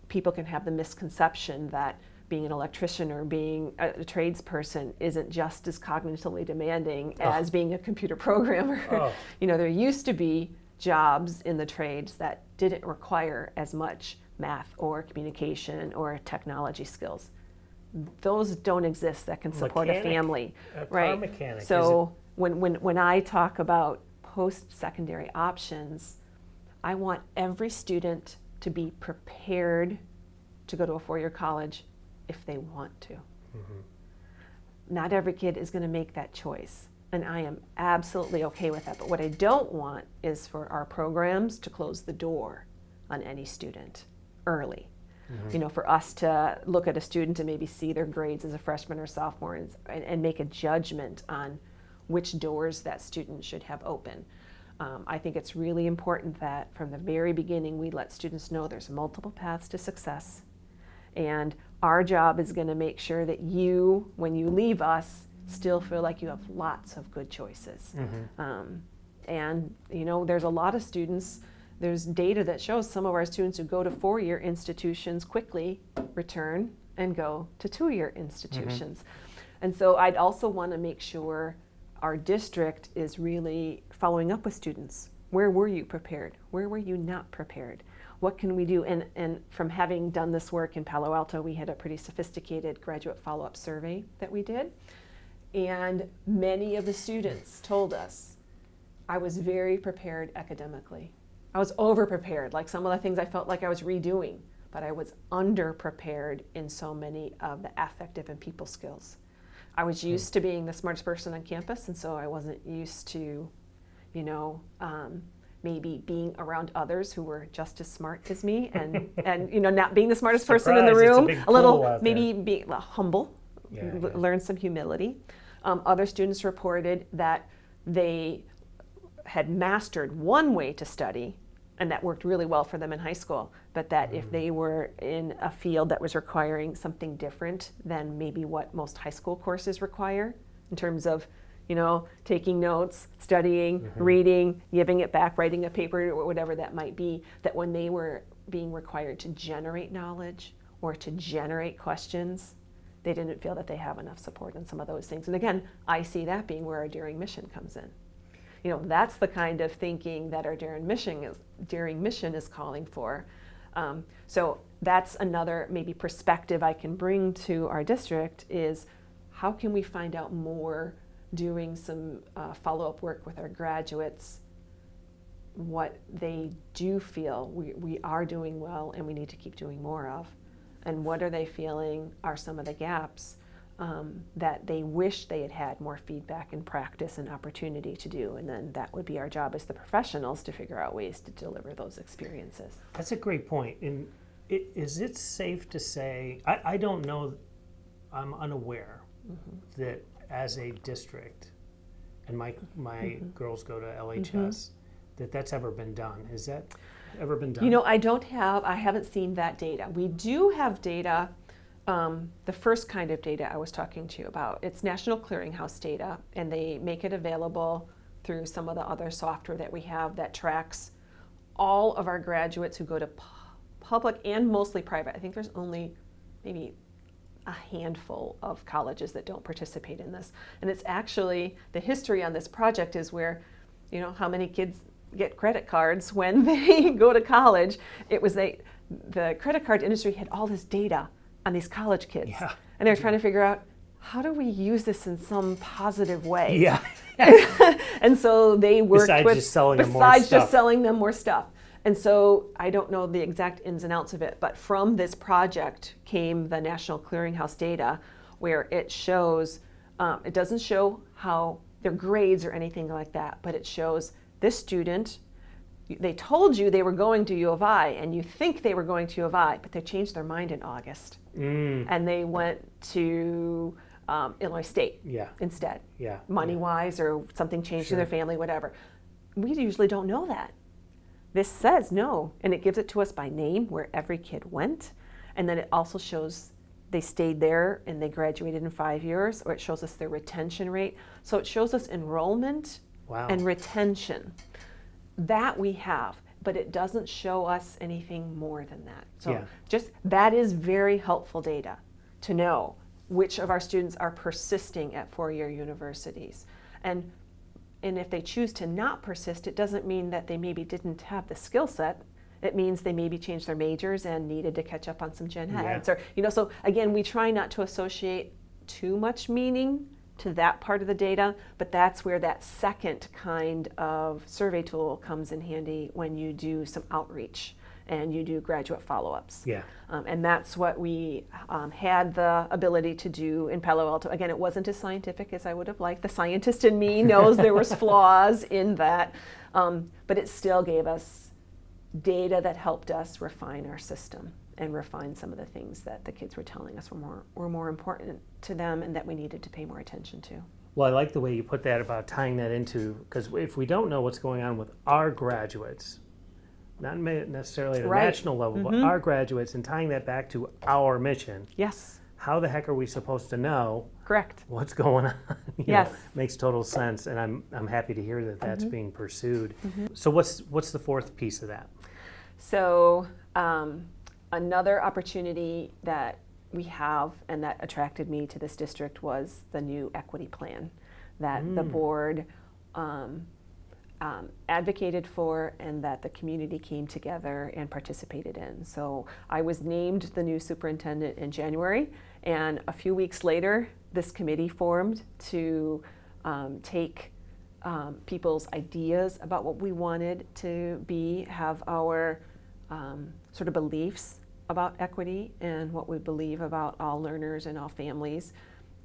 people can have the misconception that being an electrician or being a tradesperson isn't just as cognitively demanding as being a computer programmer. There used to be jobs in the trades that didn't require as much math or communication or technology skills. Those don't exist that can support a family, right? Car mechanic. So when I talk about post-secondary options, I want every student to be prepared to go to a 4-year college if they want to. Not every kid is going to make that choice. And I am absolutely okay with that. But what I don't want is for our programs to close the door on any student early. For us to look at a student and maybe see their grades as a freshman or sophomore and make a judgment on which doors that student should have open. I think it's really important that from the very beginning we let students know there's multiple paths to success. And our job is going to make sure that you, when you leave us, still feel like you have lots of good choices. And there's a lot of students, there's data that shows some of our students who go to 4-year institutions quickly return and go to 2-year institutions. And so I'd also want to make sure our district is really following up with students. Where were you prepared? Where were you not prepared? What can we do? And from having done this work in Palo Alto, we had a pretty sophisticated graduate follow-up survey that we did. And many of the students told us, I was very prepared academically. I was over-prepared, like some of the things I felt like I was redoing, but I was under-prepared in so many of the affective and people skills. I was used to being the smartest person on campus, and so I wasn't used to, maybe being around others who were just as smart as me, and not being the smartest person in the room, a little, maybe being humble, learn some humility. Other students reported that they had mastered one way to study and that worked really well for them in high school, but that if they were in a field that was requiring something different than maybe what most high school courses require in terms of, taking notes, studying, reading, giving it back, writing a paper, or whatever that might be, that when they were being required to generate knowledge or to generate questions, they didn't feel that they have enough support in some of those things. And again, I see that being where our Daring Mission comes in. That's the kind of thinking that our Daring Mission is calling for. So that's another maybe perspective I can bring to our district is how can we find out more doing some follow-up work with our graduates, what they do feel we are doing well and we need to keep doing more of, and what are they feeling are some of the gaps that they wish they had had more feedback and practice and opportunity to do. And then that would be our job as the professionals to figure out ways to deliver those experiences. That's a great point. And is it safe to say, I don't know, I'm unaware that as a district, and my girls go to LHS, that's ever been done. Is that ever been done? I haven't seen that data. We do have data. The first kind of data I was talking to you about, it's National Clearinghouse data, and they make it available through some of the other software that we have that tracks all of our graduates who go to public and mostly private. I think there's only maybe a handful of colleges that don't participate in this. And it's actually, the history on this project is where, how many kids get credit cards when they go to college. It was the credit card industry had all this data on these college kids. Yeah. And they were trying to figure out, how do we use this in some positive way? Yeah. And so they worked besides just selling them more stuff. And so I don't know the exact ins and outs of it, but from this project came the National Clearinghouse data, where it shows, it doesn't show how their grades or anything like that, but it shows this student, they told you they were going to U of I, and you think they were going to U of I, but they changed their mind in August. And they went to Illinois State instead, money-wise, or something changed in their family, whatever. We usually don't know that. This says no, and it gives it to us by name where every kid went, and then it also shows they stayed there and they graduated in 5 years, or it shows us their retention rate. So it shows us enrollment and retention. That we have, but it doesn't show us anything more than that. So just that is very helpful data to know which of our students are persisting at four-year universities. And if they choose to not persist, it doesn't mean that they maybe didn't have the skill set. It means they maybe changed their majors and needed to catch up on some gen eds. Or, so again, we try not to associate too much meaning to that part of the data, but that's where that second kind of survey tool comes in handy when you do some outreach and you do graduate follow-ups. And that's what we had the ability to do in Palo Alto. Again, it wasn't as scientific as I would have liked. The scientist in me knows there was flaws in that, but it still gave us data that helped us refine our system and refine some of the things that the kids were telling us were more important to them and that we needed to pay more attention to. Well, I like the way you put that about tying that into, because if we don't know what's going on with our graduates, not necessarily at a national level, but our graduates, and tying that back to our mission. How the heck are we supposed to know what's going on? Makes total sense, and I'm happy to hear that that's being pursued. So what's the fourth piece of that? So another opportunity that we have and that attracted me to this district was the new equity plan that the board advocated for and that the community came together and participated in. So I was named the new superintendent in January, and a few weeks later this committee formed to take people's ideas about what we wanted to have our sort of beliefs about equity and what we believe about all learners and all families,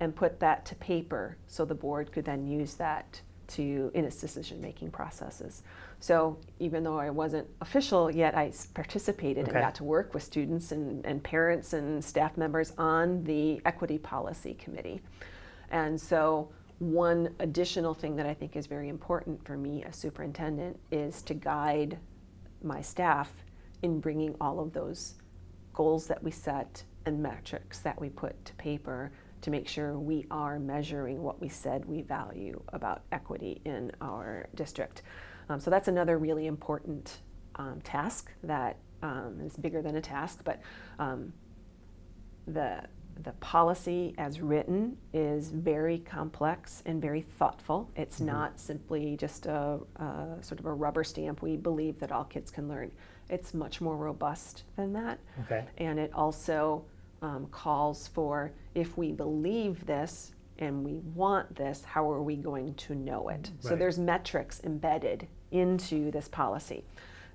and put that to paper so the board could then use that in its decision-making processes. So even though I wasn't official yet, I participated and got to work with students and parents and staff members on the equity policy committee. And so one additional thing that I think is very important for me as superintendent is to guide my staff in bringing all of those goals that we set and metrics that we put to paper to make sure we are measuring what we said we value about equity in our district. So that's another really important task that is bigger than a task, but the policy as written is very complex and very thoughtful. It's not simply just a sort of a rubber stamp, we believe that all kids can learn. It's much more robust than that. Okay. And it also calls for, if we believe this and we want this, how are we going to know it? Right. So there's metrics embedded into this policy.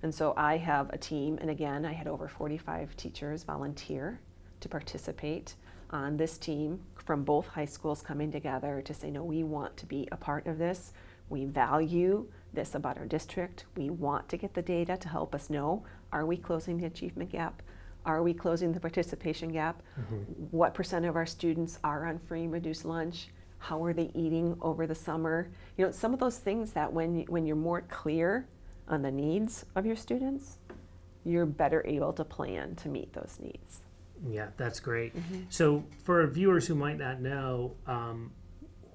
And so I have a team, and again, I had over 45 teachers volunteer to participate on this team from both high schools coming together to say, no, we want to be a part of this. We value this about our district. We want to get the data to help us know, are we closing the achievement gap? Are we closing the participation gap? What percent of our students are on free and reduced lunch? How are they eating over the summer? You know, some of those things that when you're more clear on the needs of your students, you're better able to plan to meet those needs. Yeah, that's great. So for viewers who might not know,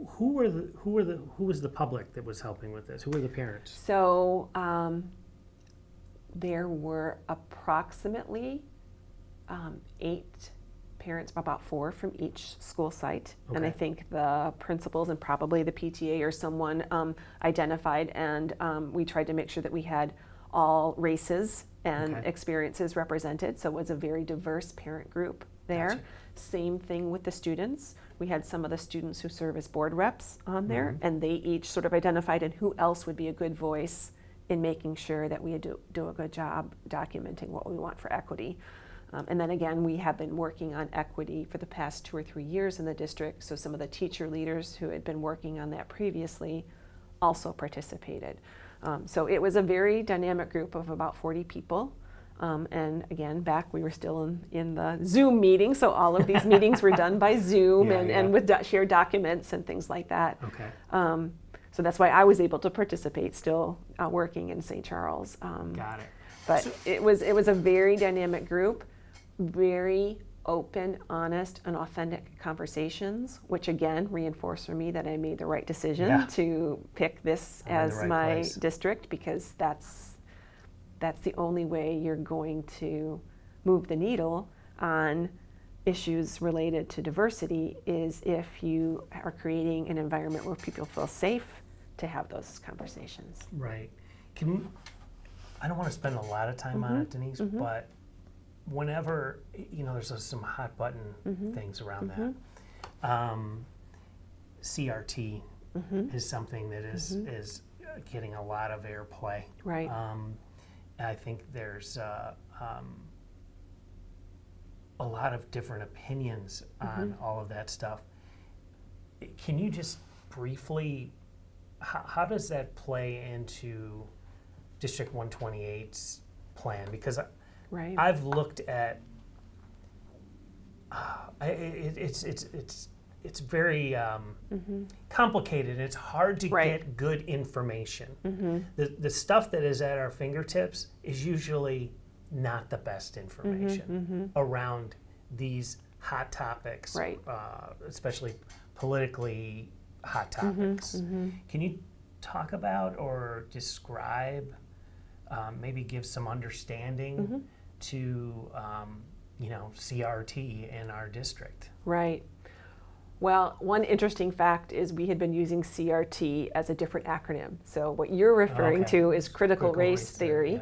who was the public that was helping with this? Who were the parents? So there were approximately 8 parents, about 4 from each school site. Okay. And I think the principals and probably the PTA or someone identified, and we tried to make sure that we had all races and Okay. experiences represented. So it was a very diverse parent group there. Gotcha. Same thing with the students. We had some of the students who serve as board reps on there, and they each sort of identified and who else would be a good voice in making sure that we do a good job documenting what we want for equity. And then again, we have been working on equity for the past 2 or 3 years in the district, so some of the teacher leaders who had been working on that previously also participated. So it was a very dynamic group of about 40 people. And again, back we were still in the Zoom meeting, so all of these meetings were done by Zoom and with shared documents and things like that. Okay. So that's why I was able to participate still working in St. Charles. Got it. But it was a very dynamic group, very open, honest, and authentic conversations, which again reinforced for me that I made the right decision to pick this as my district, because that's the only way you're going to move the needle on issues related to diversity, is if you are creating an environment where people feel safe to have those conversations. Right. I don't want to spend a lot of time on it, Denise, but whenever, there's some hot button things around that. CRT is something that is getting a lot of airplay. Right. I think there's a lot of different opinions on all of that stuff. Can you just briefly, how does that play into District 128's plan? Because I've looked at it's very complicated. It's hard to get good information. The stuff that is at our fingertips is usually not the best information around these hot topics, especially politically hot topics. Can you talk about or describe, maybe give some understanding to CRT in our district? Right. Well, one interesting fact is we had been using CRT as a different acronym. So what you're referring to is critical race theory,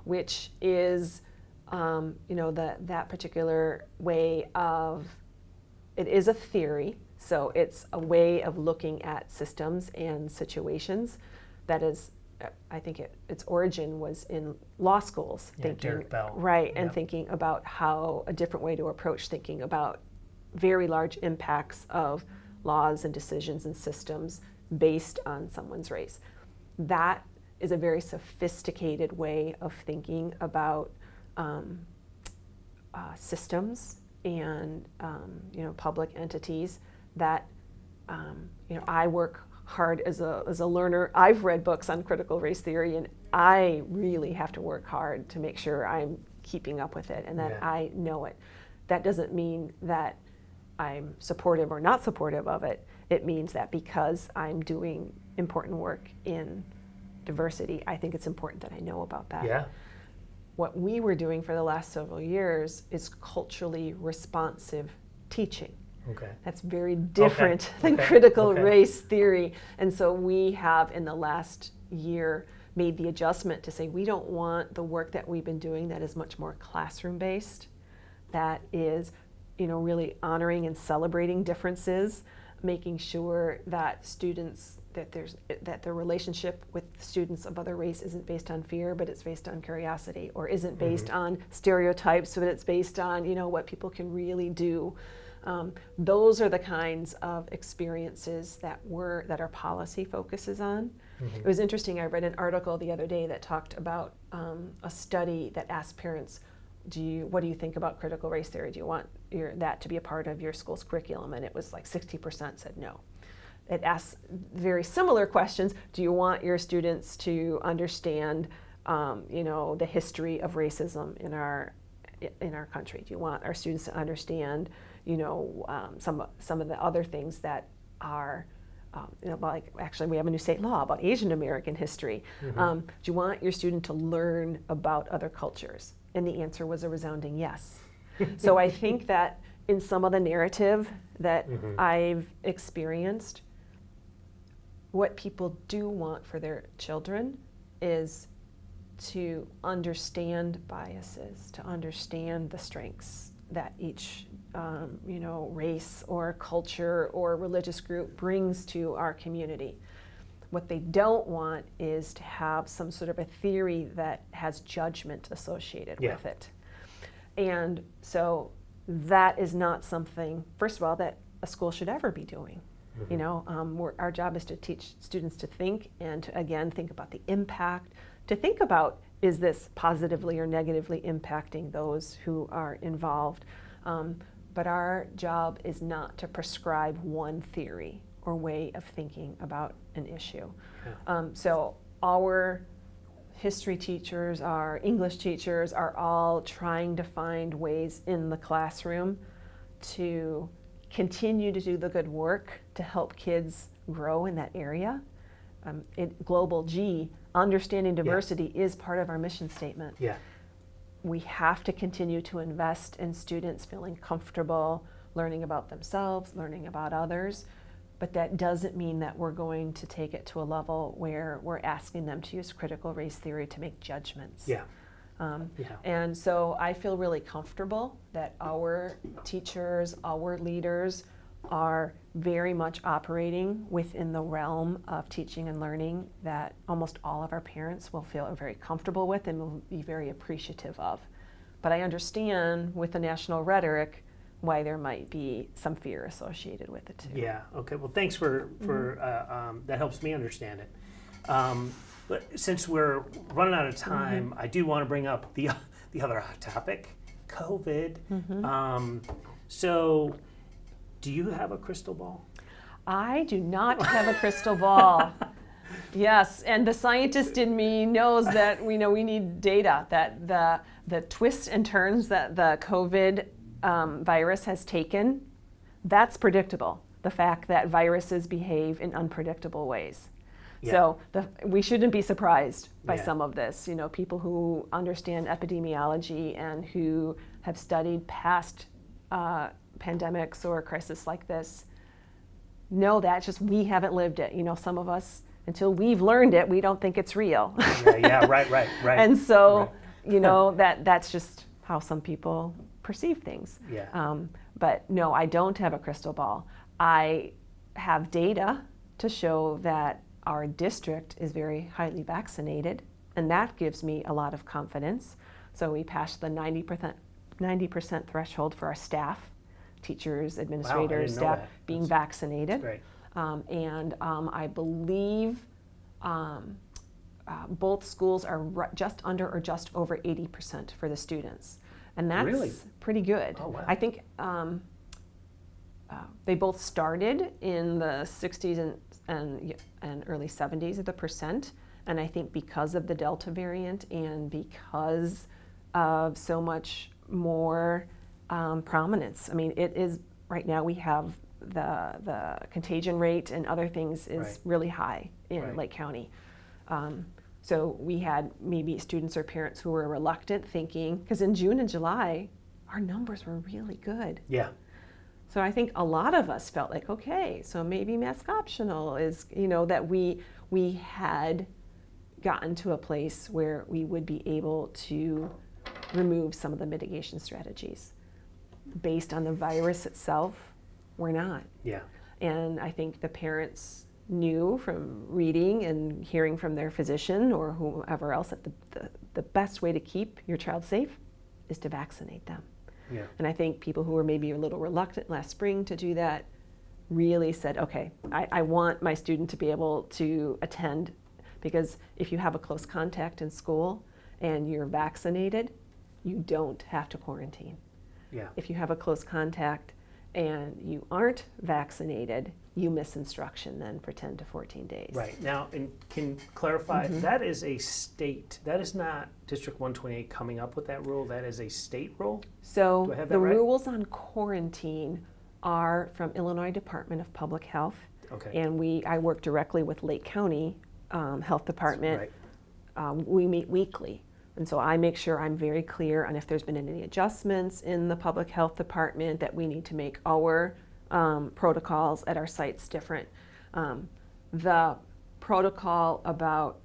which is, that particular way of, it is a theory. So it's a way of looking at systems and situations that is, I think its origin was in law schools. Derek Bell. Right, and thinking about how a different way to approach thinking about very large impacts of laws and decisions and systems based on someone's race. That is a very sophisticated way of thinking about systems and public entities that I work hard as a learner. I've read books on critical race theory, and I really have to work hard to make sure I'm keeping up with it and that I know it. That doesn't mean that I'm supportive or not supportive of it. It means that because I'm doing important work in diversity, I think it's important that I know about that. Yeah. What we were doing for the last several years is culturally responsive teaching. Okay. That's very different than critical Okay. race theory. And so we have, in the last year, made the adjustment to say we don't want the work that we've been doing that is much more classroom-based, that is, really honoring and celebrating differences, making sure that students, that their relationship with students of other race isn't based on fear, but it's based on curiosity, or isn't based on stereotypes, but it's based on, what people can really do. Those are the kinds of experiences that our policy focuses on. It was interesting, I read an article the other day that talked about a study that asked parents, what do you think about critical race theory? Do you want that to be a part of your school's curriculum? And it was like 60% said no. It asks very similar questions. Do you want your students to understand, the history of racism in our country? Do you want our students to understand, some of the other things that are, like actually we have a new state law about Asian American history. Do you want your student to learn about other cultures? And the answer was a resounding yes. So I think that in some of the narrative that I've experienced, what people do want for their children is to understand biases, to understand the strengths that each race or culture or religious group brings to our community. What they don't want is to have some sort of a theory that has judgment associated with it. And so that is not something, first of all, that a school should ever be doing. Our job is to teach students to think and to, again, think about the impact, to think about, is this positively or negatively impacting those who are involved? But our job is not to prescribe one theory or way of thinking about an issue. So our history teachers, our English teachers are all trying to find ways in the classroom to continue to do the good work to help kids grow in that area. Global G, understanding diversity is part of our mission statement. We have to continue to invest in students feeling comfortable, learning about themselves, learning about others, but that doesn't mean that we're going to take it to a level where we're asking them to use critical race theory to make judgments. And so I feel really comfortable that our teachers, our leaders are very much operating within the realm of teaching and learning that almost all of our parents will feel very comfortable with and will be very appreciative of. But I understand with the national rhetoric why there might be some fear associated with it too. Yeah, okay, well thanks for that helps me understand it. But since we're running out of time, I do want to bring up the other hot topic, COVID. So do you have a crystal ball? I do not have a crystal ball. Yes, and the scientist in me knows that we need data, that the twists and turns that the COVID virus has taken, that's predictable. The fact that viruses behave in unpredictable ways. So we shouldn't be surprised by some of this. People who understand epidemiology and who have studied past pandemics or crises like this know that, just we haven't lived it. Some of us, until we've learned it, we don't think it's real. Right. And so, that's just how some people perceive things. But no, I don't have a crystal ball. I have data to show that our district is very highly vaccinated, and that gives me a lot of confidence. So we passed the 90% threshold for our staff, teachers, administrators, staff being vaccinated. Great. And I believe both schools are just under or just over 80% for the students. And that's pretty good. Oh, wow. I think they both started in the 60s and early 70s of the percent, And I think because of the Delta variant and because of so much more prominence, I mean, it is, right now we have the contagion rate and other things is Right. really high in Right. Lake County. So we had maybe students or parents who were reluctant, thinking, because in June and July, our numbers were really good. Yeah. So I think a lot of us felt like, okay, so maybe mask optional is, that we had gotten to a place where we would be able to remove some of the mitigation strategies. Based on the virus itself, we're not. Yeah. And I think the parents knew from reading and hearing from their physician or whoever else that the best way to keep your child safe is to vaccinate them. Yeah. And I think people who were maybe a little reluctant last spring to do that really said, okay, I want my student to be able to attend, because if you have a close contact in school and you're vaccinated, you don't have to quarantine. Yeah. If you have a close contact and you aren't vaccinated, you miss instruction then for 10 to 14 days. Right. Now, and can clarify, that is a state, that is not District 128 coming up with that rule, that is a state rule? So Do I have that the right? rules on quarantine are from Illinois Department of Public Health. Okay. And I work directly with Lake County Health Department. Right. We meet weekly. And so I make sure I'm very clear on if there's been any adjustments in the Public Health Department, that we need to make our protocols at our sites different. The protocol about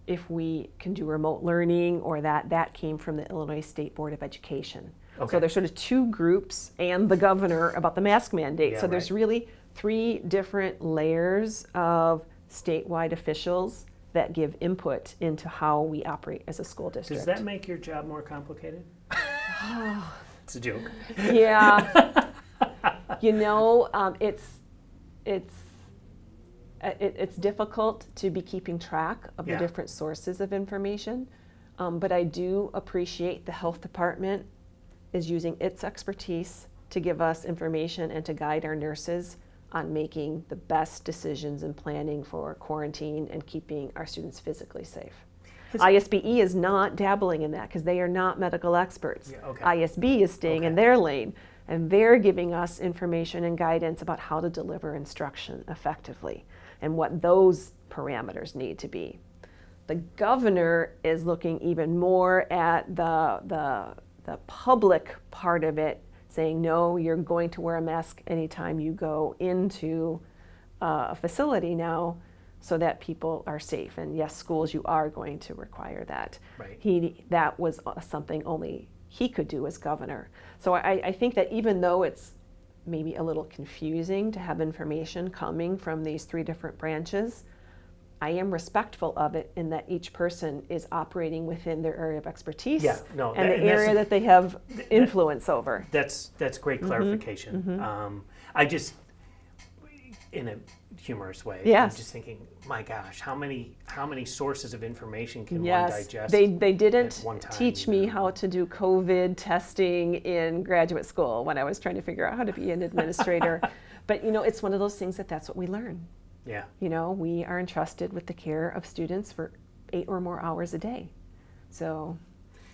if we can do remote learning or that came from the Illinois State Board of Education. Okay. So there's sort of two groups and the governor about the mask mandate. Yeah, so there's right. really 3 different layers of statewide officials that give input into how we operate as a school district. Does that make your job more complicated? It's a joke. Yeah. It's difficult to be keeping track of Yeah. the different sources of information, but I do appreciate the health department is using its expertise to give us information and to guide our nurses on making the best decisions and planning for quarantine and keeping our students physically safe. ISBE is not dabbling in that because they are not medical experts. Yeah, okay. ISB is staying in their lane, and they're giving us information and guidance about how to deliver instruction effectively and what those parameters need to be. The governor is looking even more at the public part of it, saying, no, you're going to wear a mask anytime you go into a facility now so that people are safe. And yes, schools, you are going to require that. Right. That was something only he could do as governor. So I think that even though it's maybe a little confusing to have information coming from these 3 different branches, I am respectful of it in that each person is operating within their area of expertise Yeah, no, and that- the and that's- area that they have influence over. That's great clarification. I just, in a humorous way, Yes. I'm just thinking, my gosh, how many sources of information can one Yes, digest? they at didn't one time, teach me how to do COVID testing in graduate school when I was trying to figure out how to be an administrator. But it's one of those things that's what we learn. Yeah. We are entrusted with the care of students for 8 or more hours a day. So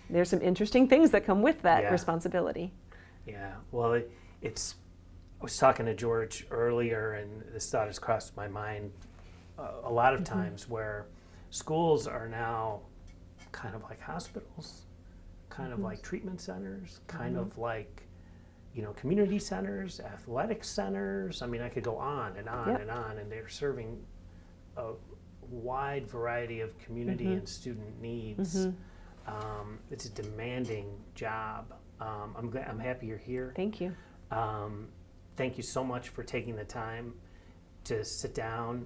there's some interesting things that come with that Yeah. responsibility. Yeah. Well, it's. I was talking to George earlier, and this thought has crossed my mind a lot of times, where schools are now kind of like hospitals, kind of like treatment centers, kind of like community centers, athletic centers. I mean, I could go on and on and on, and they're serving a wide variety of community and student needs. It's a demanding job. I'm happy you're here. Thank you. Thank you so much for taking the time to sit down,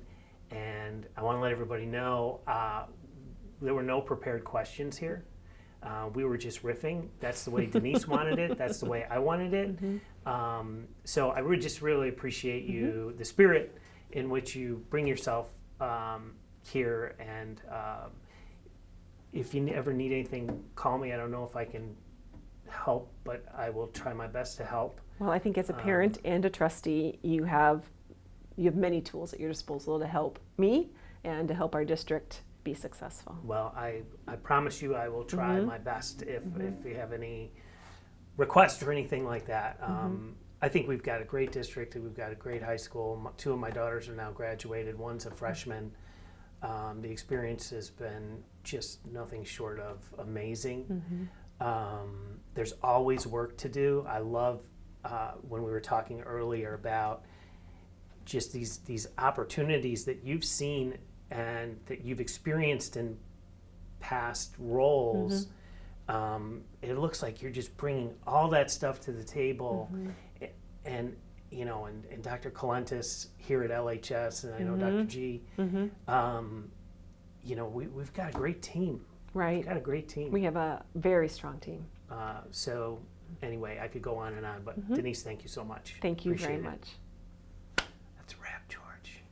and I want to let everybody know there were no prepared questions here. We were just riffing. That's the way Denise wanted it. That's the way I wanted it. So I would just really appreciate you, the spirit in which you bring yourself here. And if you ever need anything, call me. I don't know if I can help, but I will try my best to help. Well, I think as a parent and a trustee, you have many tools at your disposal to help me and to help our district be successful. Well, I promise you I will try my best if you have any requests or anything like that. I think we've got a great district. We've got a great high school. Two of my daughters are now graduated. One's a freshman. The experience has been just nothing short of amazing. There's always work to do. I love when we were talking earlier about just these opportunities that you've seen and that you've experienced in past roles. It looks like you're just bringing all that stuff to the table, and you know, and Dr. Colentis here at LHS, and I know Dr. G. You know, we've got a great team. Right. We've got a great team. We have a very strong team. So anyway, I could go on and on, but Denise, thank you so much. Thank you Appreciate very it. much. That's a wrap, George.